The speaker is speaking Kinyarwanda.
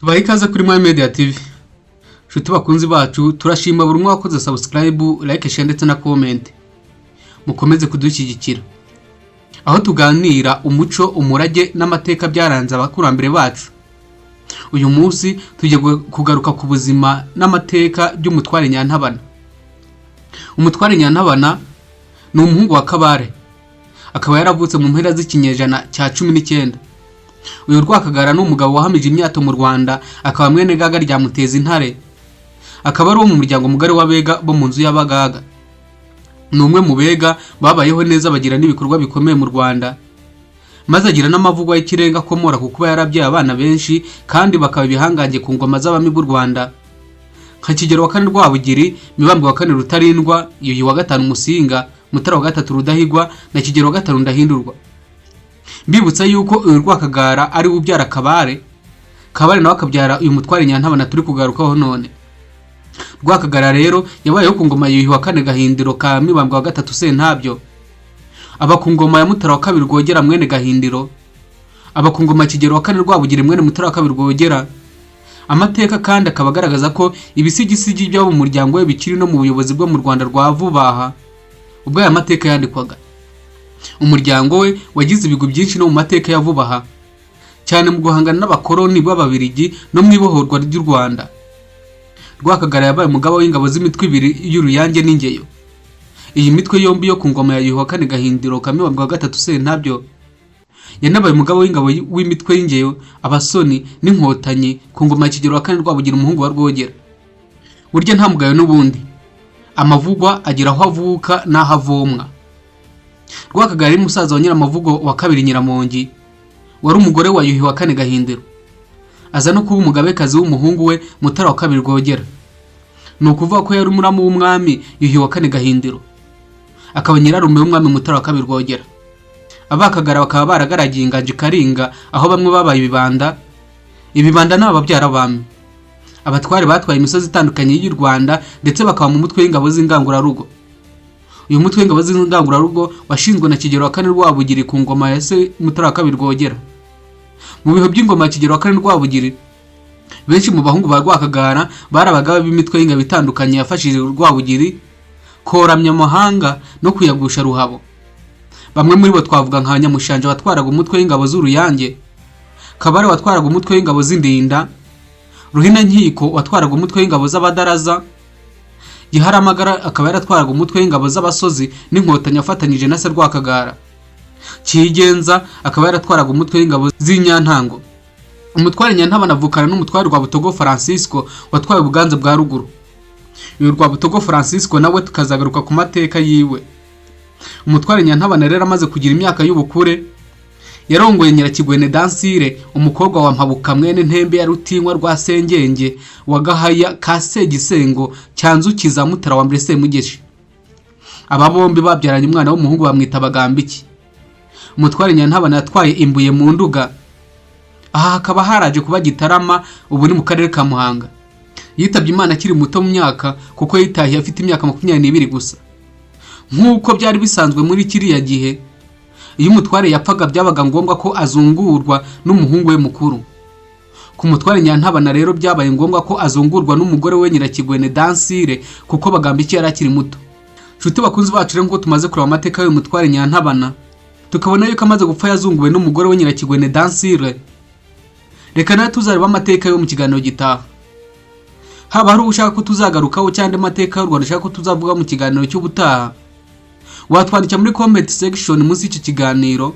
Tubahe ikaze kuri Umutware Media TV. Nshuti bakunzi bacu, turashima buri umwe wakoze subscribe, like, share ndetse na comment. Mukomeze kudushyigikira. Aho tuganira umuco, umurage n'amateka byaranze abakurambere bacu. Uyu munsi tugiye kugaruka ku buzima n'amateka by'Umutware Nyantabana. Umutware Nyantabana ni umuhungu wa Kabare. Akaba yaravutse mu mpera z'ikinyejana cya 19. Uyu Rwakagara ni umugabo wahamije imyato mu Rwanda, akaba mwene Gaga rya Muteza Intare. Akaba ari wo mu muryango mugari w'Abega bo mu nzu y'Abagaga. Ni umwe mu Bega babayeho neza bagira n'ibikorwa bikomeye mu Rwanda. Maze agira n'amavugwa y'ikirenga komora ku kuba yarabyaye abana benshi kandi bakaba bihangange ku ngoma z'abami b'u Rwanda. Nka Kigero wa 4 Rwabugiri, Mibambwe wa 4 Rutarindwa, Yuhi wa 5 Musinga, Mutara wa 3 Rudahigwa na Kigero wa 5 Ndahindurwa. Mbibutsa yuko uyu Rwakagara ari ubyara Kabare. Kabare nawe akabyara uyu Mutware Nyantabana turi kugarukaho none. Rwakagara rero yabayeho ku ngoma Yuhi wa 4 Gahindiro ka Mibambwe wa 3 Sentabyo. Aba ku ngoma ya Mutara wa 2 Rwogera mwene Gahindiro. Aba ku ngoma Kigero wa 4 Rwabugiri mwene Mutara wa 2 Rwogera. Amateka kandi akaba agaragaza ko ibisigisigi by'abo mu muryango we bikiri no mu buyobozi bwo mu Rwanda rwa vubaha. Ubwo aya mateka yandikwaga, umuryango we wagize ibigo byinshi no mu mateka ya vubaha, cyane mu guhangana n'abakoroni b'Ababirigi no mu ibohorwa ry'u Rwanda. Rwakagara yabaye umugaba w'ingabo z'imitwe ibiri y'Uruyange n'Ingeyo. Iyi mitwe yombi yo ku ngoma ya Yuhi wa 4 Gahindiro ka Mibambwe wa 3 Sentabyo. Yanabaye umugaba w'ingabo w'imitwe y'Ingeyo, Abasoni n'Inkotanyi ku ngoma ya Kigero wa 4 Rwabugira umuhungu wa Rwogera. Burya nta mugayo n'ubundi, amavugwa agira aho avuka n'aho avomwa. Rwakagara ari musaza wa Nyiramavugo wa 2 Nyiramongi, wari umugore wa Yuhi wa 4 Gahindiro. Aza no kuba umugabekazi w'umuhungu we Mutara wa 2 Rwogera. Ni ukuvuga ko yari umuramu w'umwami Yuhi wa 4 Gahindiro, akaba nyirarume w'umwami Mutara wa 2 Rwogera. Abakagara bakaba baragaragiye inganje Karinga, aho bamwe babaye ibibanda. Ibibanda n'ababyara bami. Abatware batwaye imisozi itandukanye y'u Rwanda ndetse bakaba mu mutwe w'ingabo z'ingangurarugo. Uyu mutwe w'ingabo z'ingangurarugo washinzwe na Kigero wa 4 Rwabugiri ku ngoma ya se Mutara wa 2 Rwogera. Mu bihe by'ingoma ya Kigero wa 4 Rwabugiri, benshi mu bahungu ba Rwakagara barabagaba b'imitwe y'ingabo itandukanye yafashije Rwabugiri koramya amahanga no kuyagusha ruhabo. Bamwe muri bo twavuga nka Nyamushanja watwaraga umutwe w'ingabo z'Uruyange, Kabare watwaraga umutwe w'ingabo z'Indinda, Ruhina Nkiko watwaraga umutwe w'ingabo z'Abadaraza, Giharamagara akaba yaratwaraga umutwe w'ingabo z'Abasozi n'Inkotanyi afatanyije na se Rwakagara. Kigenza akaba yaratwaraga umutwe w'ingabo z'Inyantango. Umutware Nyantabana avukana n'umutware rwa Butogo Francisco watwaye Ubuganza bwa ruguru. Uyu rwa Butogo Francisco nawe tukazagaruka ku mateka yiwe. Umutware Nyantabana rero amaze kugira imyaka y'ubukure, yarongoye Nyirakigwene Dansire, umukobwa wa Mpabuka mwene Ntembe ya Rutinywa rwa Sengenge wa Gahaya ka Segisengo cyanzukiza Mutara wa Mbere Semugeshi. Aba bombi babyaranye umwana w'umuhungu bamwita Bagambiki. Umutware Nyantabana yatwaye Imbuye mu Nduga. Aha hakaba haraje kuba Gitarama, ubu ni mu karere ka Muhanga. Yitabye Imana akiri muto mu myaka kuko yitahiye afite imyaka 22 gusa. Nk'uko byari bisanzwe muri kiriya gihe, iyo umutware yapfaga byabaga ngombwa ko azungurwa n'umuhungu we mukuru. Ku Mutware Nyantabana rero byabaye ngombwa ko azungurwa n'umugore we Nyirakigwene Dansire kuko Bagambiki yari akiri muto. Nshuti bakunzi bacu rero ngo tumaze kureba amateka y'uyu Mutware Nyantabana, tukabona yuko amaze gupfa yazunguwe n'umugore we Nyirakigwene Dansire. Reka nawe tuzareba amateka yo mu kiganiro gitaha. Haba hari ushaka ko tuzagarukaho cyangwa amateka y'u Rwanda ushaka ko tuzavuga mu kiganiro cy'ubutaha, watwandikira muri comment section munsi y'iki kiganiro.